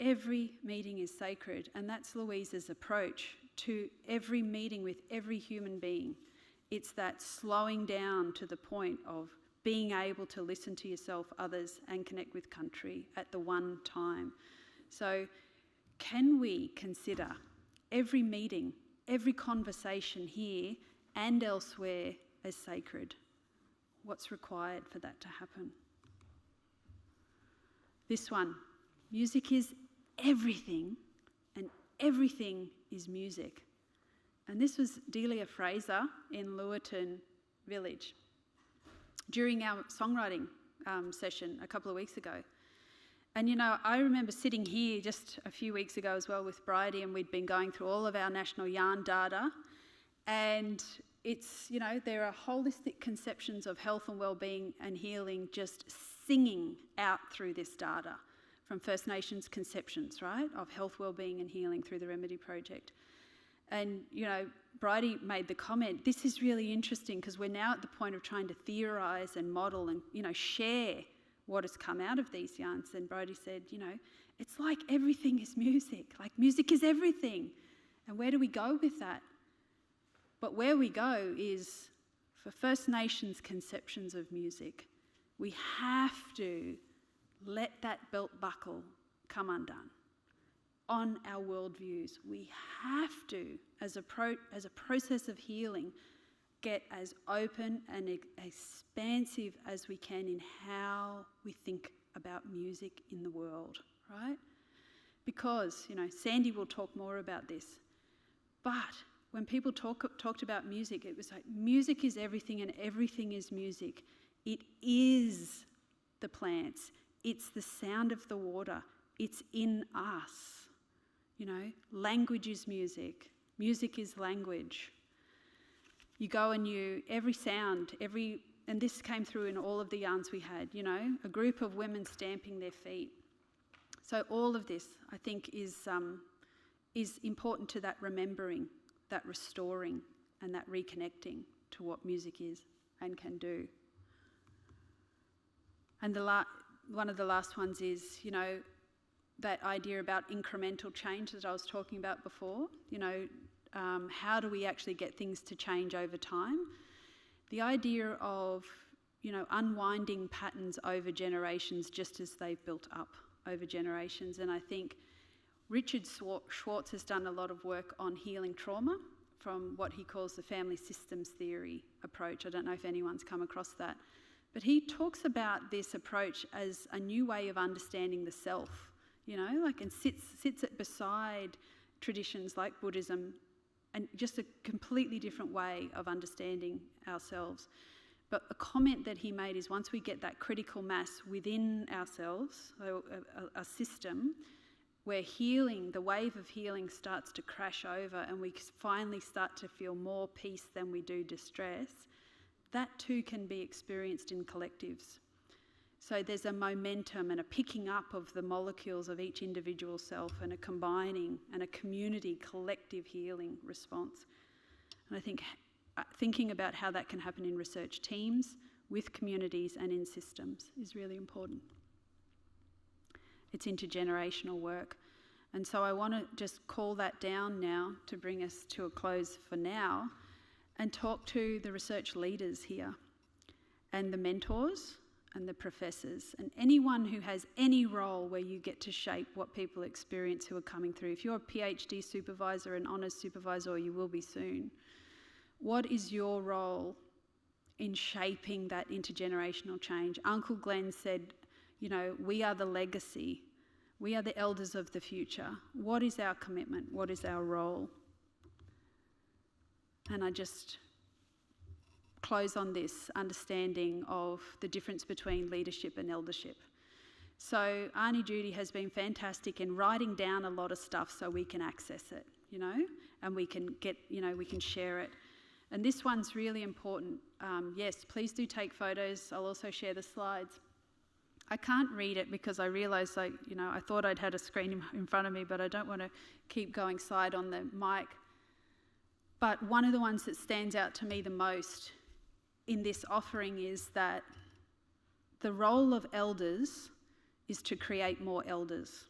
Every meeting is sacred, and that's Louise's approach to every meeting with every human being. It's that slowing down to the point of being able to listen to yourself, others, and connect with country at the one time. So can we consider every meeting, every conversation here and elsewhere as sacred? What's required for that to happen? This one, music is everything, and everything is music. And this was Delia Fraser in Lewiston Village during our songwriting session a couple of weeks ago. And you know, I remember sitting here just a few weeks ago as well with Brydie, and we'd been going through all of our national yarn data, and it's, you know, there are holistic conceptions of health and well-being and healing just singing out through this data from First Nations conceptions, right, of health, well-being and healing through the Remedy Project. And, you know, Brydie made the comment, this is really interesting because we're now at the point of trying to theorise and model and, you know, share what has come out of these yarns. And Brydie said, you know, it's like everything is music, like music is everything. And where do we go with that? But where we go is for First Nations conceptions of music, we have to let that belt buckle come undone on our worldviews. We have to, as a process of healing, get as open and expansive as we can in how we think about music in the world, right? Because, you know, Sandy will talk more about this, but when people talked about music, it was like music is everything and everything is music. It is the plants. It's the sound of the water. It's in us. You know, language is music. Music is language. You go and every sound, and this came through in all of the yarns we had, you know, a group of women stamping their feet. So all of this, I think, is important to that remembering, that restoring, and that reconnecting to what music is and can do. And one of the last ones is, you know, that idea about incremental change that I was talking about before. You know, how do we actually get things to change over time? The idea of, you know, unwinding patterns over generations just as they've built up over generations. And I think Richard Schwartz has done a lot of work on healing trauma from what he calls the family systems theory approach. I don't know if anyone's come across that. But he talks about this approach as a new way of understanding the self, you know, like, and sits it beside traditions like Buddhism, and just a completely different way of understanding ourselves. But a comment that he made is once we get that critical mass within ourselves, a system where healing, the wave of healing starts to crash over and we finally start to feel more peace than we do distress, that too can be experienced in collectives. So there's a momentum and a picking up of the molecules of each individual self and a combining and a community collective healing response. And I think thinking about how that can happen in research teams, with communities and in systems is really important. It's intergenerational work. And so I want to just call that down now to bring us to a close for now and talk to the research leaders here and the mentors and the professors and anyone who has any role where you get to shape what people experience who are coming through. If you're a PhD supervisor, an honours supervisor, or you will be soon, what is your role in shaping that intergenerational change? Uncle Glenn said, you know, we are the legacy. We are the elders of the future. What is our commitment? What is our role? And I just close on this understanding of the difference between leadership and eldership. So Auntie Judy has been fantastic in writing down a lot of stuff so we can access it, you know, and we can get, you know, we can share it. And this one's really important. Yes, please do take photos. I'll also share the slides. I can't read it because I realised, I thought I'd had a screen in front of me, but I don't want to keep going side on the mic. But one of the ones that stands out to me the most in this offering is that the role of elders is to create more elders.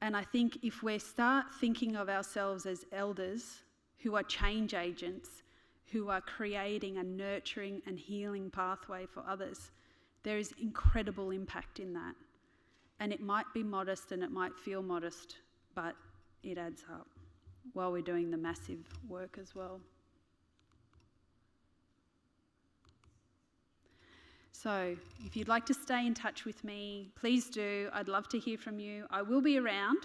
And I think if we start thinking of ourselves as elders who are change agents, who are creating a nurturing and healing pathway for others, there is incredible impact in that. And it might be modest and it might feel modest, but it adds up while we're doing the massive work as well. So if you'd like to stay in touch with me, please do. I'd love to hear from you. I will be around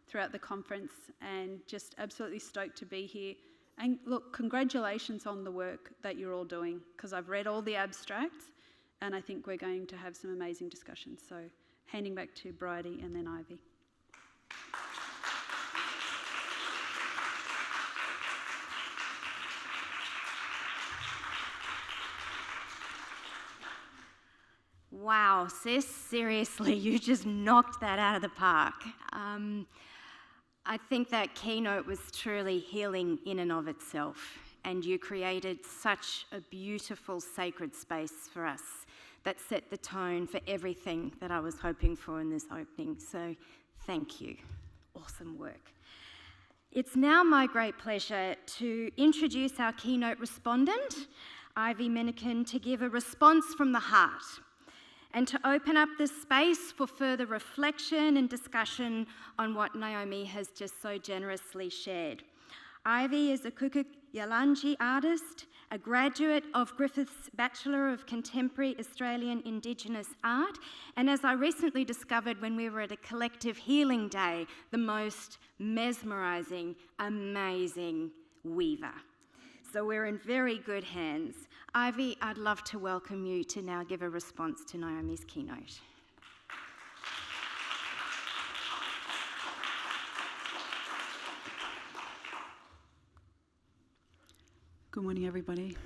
throughout the conference and just absolutely stoked to be here. And look, congratulations on the work that you're all doing, because I've read all the abstracts and I think we're going to have some amazing discussions. So handing back to Bridie and then Ivy. Wow, sis, seriously, you just knocked that out of the park. I think that keynote was truly healing in and of itself, and you created such a beautiful sacred space for us that set the tone for everything that I was hoping for in this opening. So thank you. Awesome work. It's now my great pleasure to introduce our keynote respondent, Ivy Minniecon, to give a response from the heart and to open up the space for further reflection and discussion on what Naomi has just so generously shared. Ivy is a Kukuk Yalanji artist, a graduate of Griffith's Bachelor of Contemporary Australian Indigenous Art, and as I recently discovered when we were at a collective healing day, the most mesmerising, amazing weaver. So we're in very good hands. Ivy, I'd love to welcome you to now give a response to Naomi's keynote. Good morning, everybody.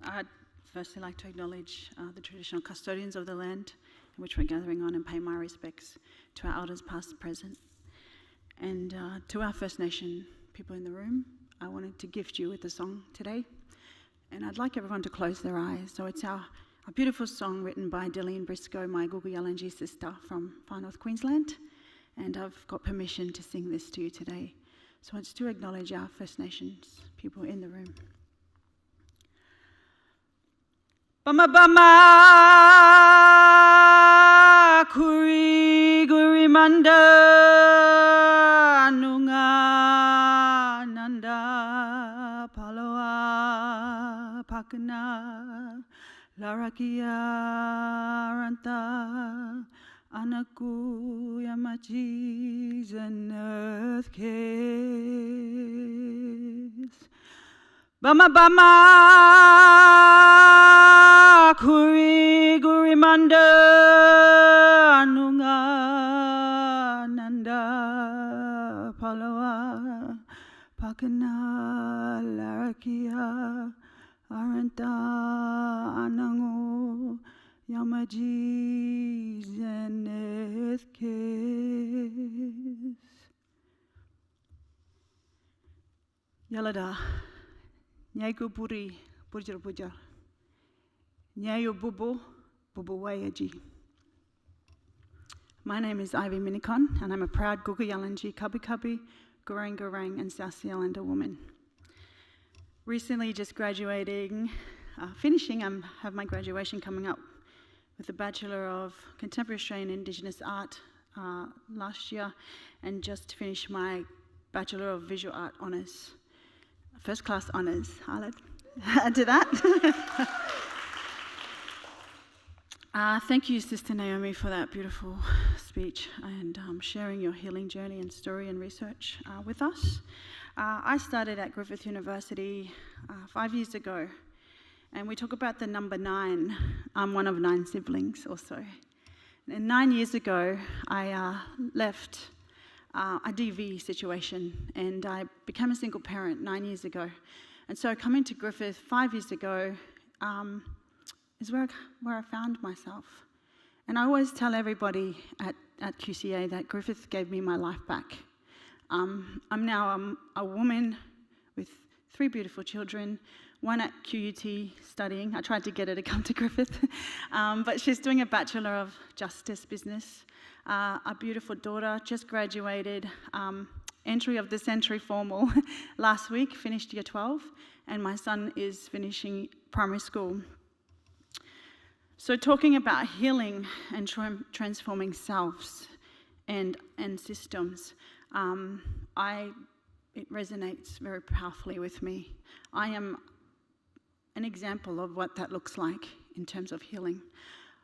I'd firstly like to acknowledge the traditional custodians of the land in which we're gathering on and pay my respects to our elders past, present, and to our First Nation people in the room. I wanted to gift you with a song today, and I'd like everyone to close their eyes. So it's our beautiful song written by Dillian Briscoe, my Gugu Yalanji sister from Far North Queensland, and I've got permission to sing this to you today. So it's to acknowledge our First Nations people in the room. Bama bama kuri guri manda nunga nanda paloa pakana larakia ranta anaku yamachis and earth kiss. Bama bama kuri guri manda anunga nanda palawa pakana larakia aranta anangu yamaji zeneth kiss. Yalada Nyaiku puri pujar pujar. Nyayo bubu bubu wayaji. My name is Ivy Minniecon, and I'm a proud Gugu-Yalanji Kabi-Kabi, Gurang-Gurang and South Sea Islander woman. Recently just graduating, finishing, I have my graduation coming up with a Bachelor of Contemporary Australian Indigenous Art last year, and just finished my Bachelor of Visual Art Honours. First class honours, I'll add to that. Thank you, Sister Naomi, for that beautiful speech and sharing your healing journey and story and research with us. I started at Griffith University 5 years ago, and we talk about the number 9. I'm one of 9 siblings also. And 9 years ago, I left a DV situation, and I became a single parent 9 years ago. And so coming to Griffith 5 years ago is where I found myself. And I always tell everybody at QCA that Griffith gave me my life back. I'm now a woman with 3 beautiful children, one at QUT studying. I tried to get her to come to Griffith, but she's doing a Bachelor of Justice Business. A beautiful daughter, just graduated, entry of the century formal last week, finished year 12, and my son is finishing primary school. So talking about healing and transforming selves and systems, it resonates very powerfully with me. I am an example of what that looks like in terms of healing.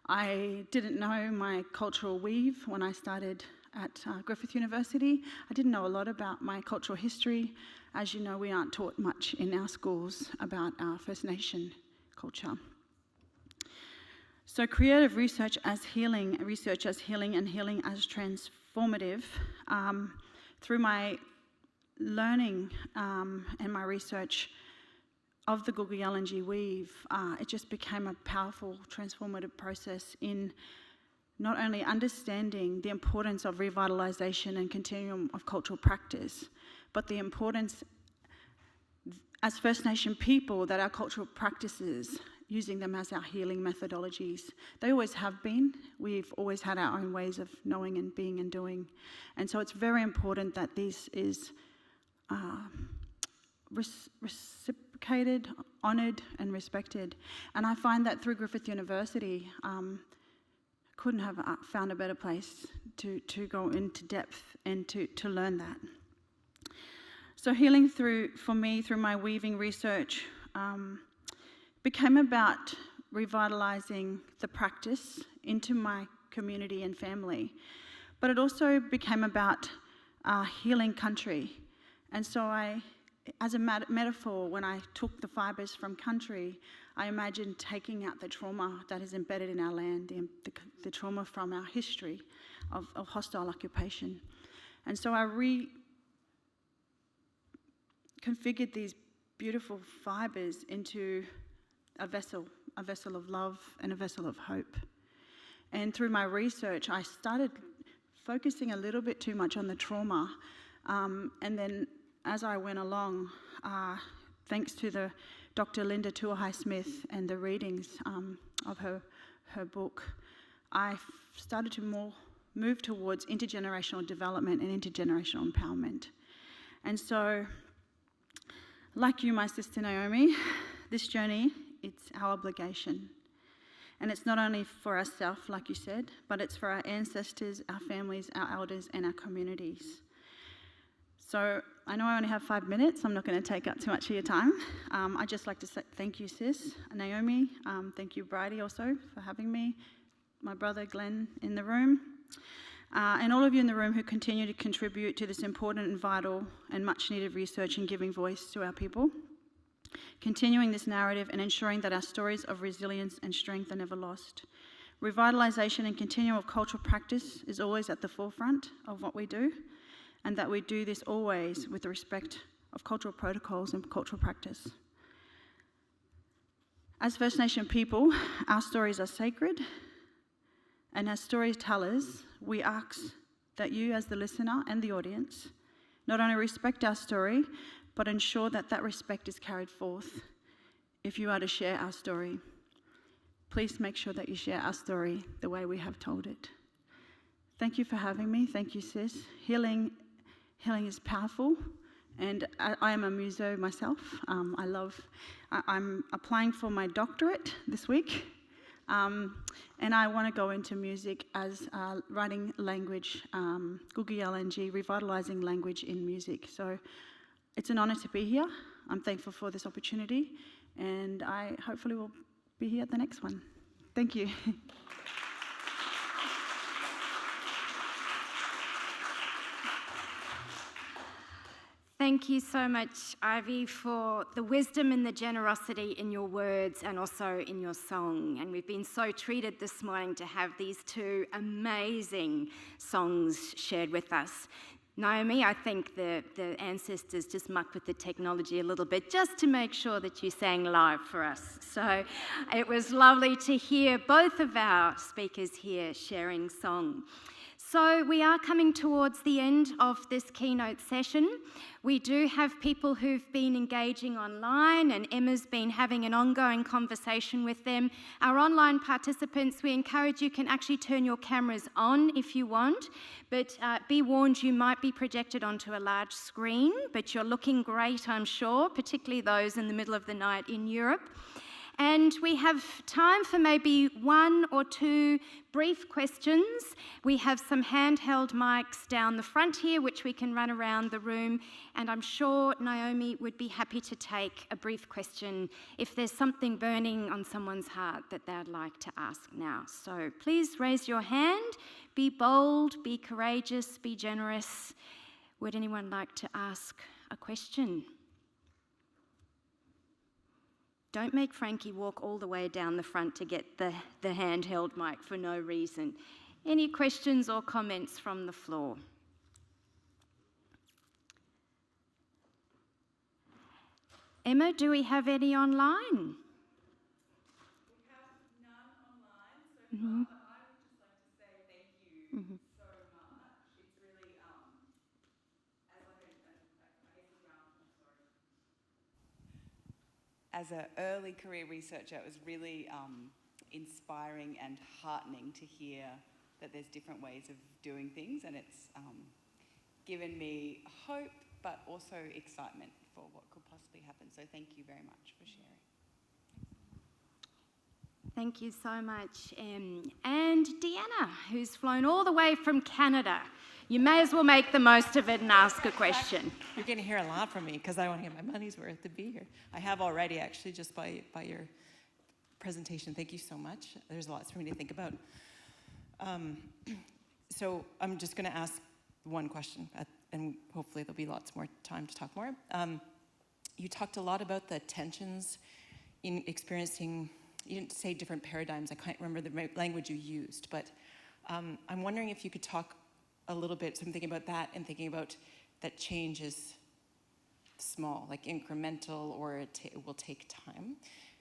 I didn't know my cultural weave when I started at Griffith University. I didn't know a lot about my cultural history. As you know, we aren't taught much in our schools about our First Nation culture. So creative research as healing and healing as transformative, through my learning and my research of the Gugu-Yalanji weave, it just became a powerful transformative process in not only understanding the importance of revitalisation and continuum of cultural practice, but the importance as First Nation people that our cultural practices, using them as our healing methodologies. They always have been. We've always had our own ways of knowing and being and doing. And so it's very important that this is reciprocated, honoured and respected. And I find that through Griffith University, couldn't have found a better place to go into depth and to learn that. So healing for me through my weaving research, became about revitalising the practice into my community and family. But it also became about healing country. And so as a metaphor, when I took the fibres from country, I imagined taking out the trauma that is embedded in our land, the trauma from our history of hostile occupation. And so I reconfigured these beautiful fibres into a vessel of love and a vessel of hope. And through my research, I started focusing a little bit too much on the trauma. And then as I went along, thanks to the Dr. Linda Tuahai-Smith and the readings of her book, I started to move towards intergenerational development and intergenerational empowerment. And so, like you, my sister Naomi, this journey, it's our obligation. And it's not only for ourselves, like you said, but it's for our ancestors, our families, our elders, and our communities. So I know I only have 5 minutes. I'm not going to take up too much of your time. I'd just like to say thank you, sis, Naomi. Thank you, Brydie, also, for having me. My brother, Glenn, in the room. And all of you in the room who continue to contribute to this important and vital and much-needed research and giving voice to our people. Continuing this narrative and ensuring that our stories of resilience and strength are never lost. Revitalisation and continuum of cultural practice is always at the forefront of what we do, and that we do this always with the respect of cultural protocols and cultural practice. As First Nation people, our stories are sacred, and as storytellers, we ask that you as the listener and the audience not only respect our story, but ensure that that respect is carried forth if you are to share our story. Please make sure that you share our story the way we have told it. Thank you for having me. Thank you, sis. Healing is powerful, and I am a muso myself. I'm applying for my doctorate this week, and I want to go into music as writing language, Gugi-LNG, revitalising language in music. So it's an honour to be here. I'm thankful for this opportunity, and I hopefully will be here at the next one. Thank you. Thank you so much, Ivy, for the wisdom and the generosity in your words and also in your song. And we've been so treated this morning to have these two amazing songs shared with us. Naomi, I think the ancestors just mucked with the technology a little bit just to make sure that you sang live for us. So it was lovely to hear both of our speakers here sharing song. So we are coming towards the end of this keynote session. We do have people who've been engaging online, and Emma's been having an ongoing conversation with them. Our online participants, we encourage you can actually turn your cameras on if you want, but be warned you might be projected onto a large screen, but you're looking great, I'm sure, particularly those in the middle of the night in Europe. And we have time for maybe one or two brief questions. We have some handheld mics down the front here, which we can run around the room. And I'm sure Naomi would be happy to take a brief question if there's something burning on someone's heart that they'd like to ask now. So please raise your hand. Be bold, be courageous, be generous. Would anyone like to ask a question? Don't make Frankie walk all the way down the front to get the handheld mic for no reason. Any questions or comments from the floor? Emma, do we have any online? We have none online so far, but I would just like to say thank you so much. It's really, as an early career researcher, it was really inspiring and heartening to hear that there's different ways of doing things, and it's given me hope but also excitement for what could possibly happen. So thank you very much for sharing. Thank you so much, Em. And Deanna, who's flown all the way from Canada. You may as well make the most of it and ask a question. You're going to hear a lot from me because I want to get my money's worth to be here. I have already, actually, just by your presentation. Thank you so much. There's lots for me to think about. So I'm just going to ask one question, and hopefully there'll be lots more time to talk more. You talked a lot about the tensions in experiencing, you didn't say different paradigms. I can't remember the language you used, but I'm wondering if you could talk a little bit. So I'm thinking about that and thinking about that change is small, like incremental, or it will take time.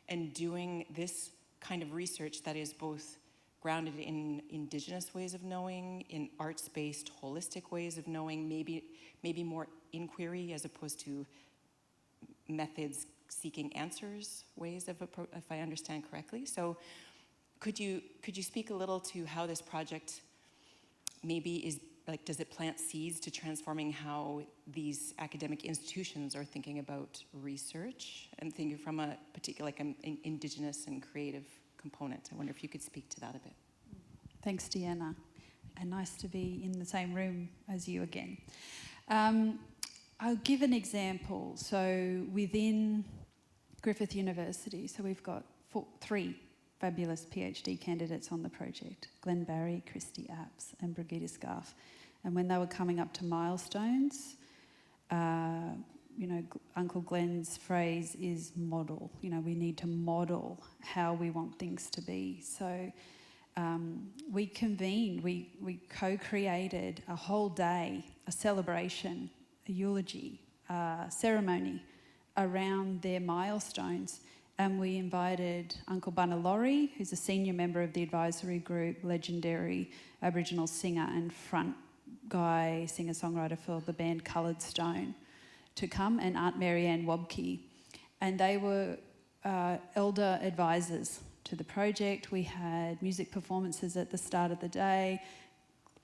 And doing this kind of research that is both grounded in Indigenous ways of knowing, in arts-based, holistic ways of knowing, maybe more inquiry as opposed to methods seeking answers ways of approach, if I understand correctly. So could you speak a little to how this project maybe is, like, does it plant seeds to transforming how these academic institutions are thinking about research and thinking from a particular, like, an Indigenous and creative component? I wonder if you could speak to that a bit. Thanks, Deanna, and nice to be in the same room as you again. I'll give an example. So within Griffith University, so we've got three fabulous PhD candidates on the project, Glenn Barry, Christy Apps and Brigitte Scarf. And when they were coming up to milestones, Uncle Glenn's phrase is model. We need to model how we want things to be. So we convened, we co-created a whole day, a celebration, a eulogy, ceremony around their milestones. And we invited Uncle Bunalori, who's a senior member of the advisory group, legendary Aboriginal singer and front guy, singer-songwriter for the band Coloured Stone, to come, and Aunt Marianne Wobke. And they were elder advisors to the project. We had music performances at the start of the day.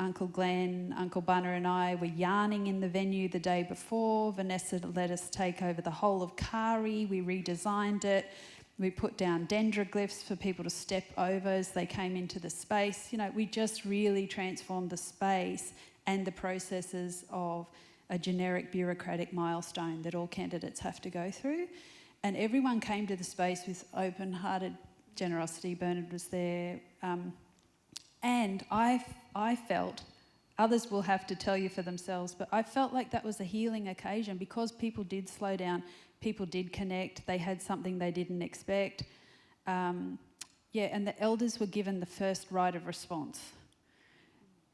Uncle Glenn, Uncle Bunner and I were yarning in the venue the day before. Vanessa let us take over the whole of Kari. We redesigned it. We put down dendroglyphs for people to step over as they came into the space. You know, we just really transformed the space and the processes of a generic bureaucratic milestone that all candidates have to go through. And everyone came to the space with open-hearted generosity. Bernard was there. And I felt, others will have to tell you for themselves, but I felt like that was a healing occasion because people did slow down, people did connect, they had something they didn't expect. And the elders were given the first right of response.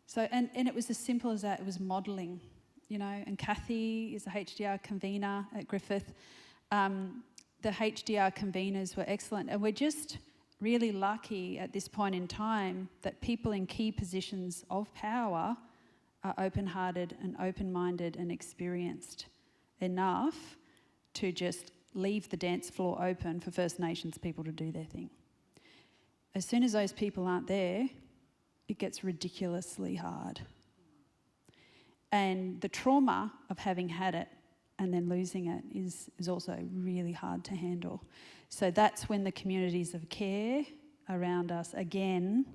So, and it was as simple as that, it was modelling, you know, and Kathy is a HDR convener at Griffith. The HDR conveners were excellent, and we're just really lucky at this point in time that people in key positions of power are open-hearted and open-minded and experienced enough to just leave the dance floor open for First Nations people to do their thing. As soon as those people aren't there, it gets ridiculously hard. And the trauma of having had it and then losing it is also really hard to handle. So that's when the communities of care around us, again,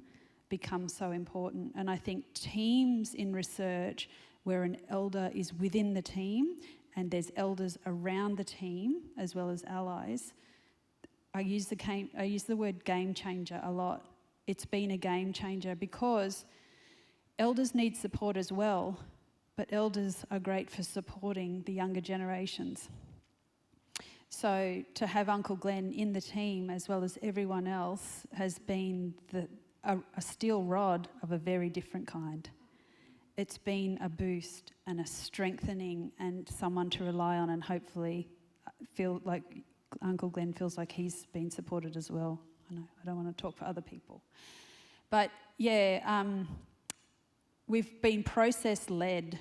become so important. And I think teams in research where an elder is within the team and there's elders around the team as well as allies, I use the word game changer a lot. It's been a game changer because elders need support as well, but elders are great for supporting the younger generations. So to have Uncle Glenn in the team as well as everyone else has been a steel rod of a very different kind. It's been a boost and a strengthening and someone to rely on, and hopefully feel like Uncle Glenn feels like he's been supported as well. I know, I don't want to talk for other people. But yeah, we've been process-led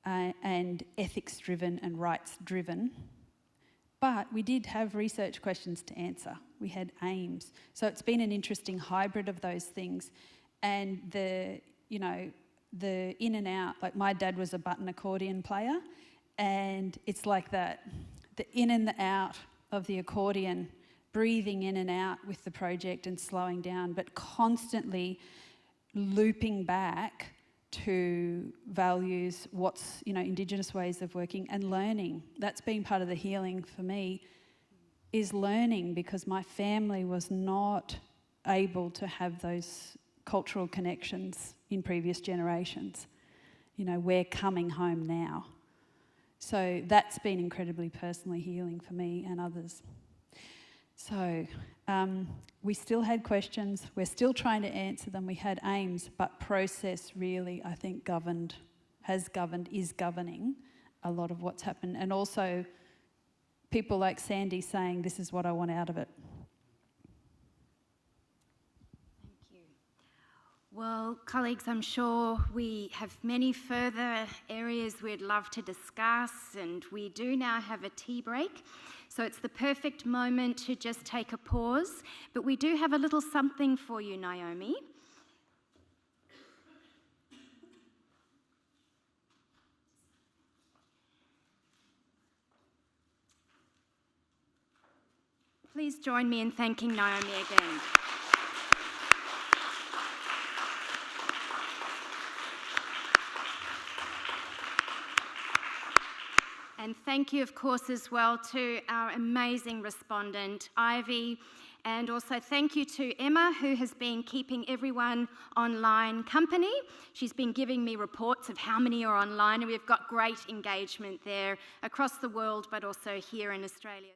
and ethics-driven and rights-driven, but we did have research questions to answer. We had aims. So it's been an interesting hybrid of those things. And the in and out, like my dad was a button accordion player, and it's like that. The in and the out of the accordion, breathing in and out with the project and slowing down, but constantly looping back to values, what's, Indigenous ways of working and learning. That's been part of the healing for me, is learning, because my family was not able to have those cultural connections in previous generations. We're coming home now. So that's been incredibly personally healing for me and others. So we still had questions. We're still trying to answer them. We had aims, but process really, I think, is governing a lot of what's happened. And also people like Sandy saying, this is what I want out of it. Well, colleagues, I'm sure we have many further areas we'd love to discuss, and we do now have a tea break. So it's the perfect moment to just take a pause. But we do have a little something for you, Naomi. Please join me in thanking Naomi again. And thank you, of course, as well to our amazing respondent, Ivy. And also thank you to Emma, who has been keeping everyone online company. She's been giving me reports of how many are online, and we've got great engagement there across the world, but also here in Australia.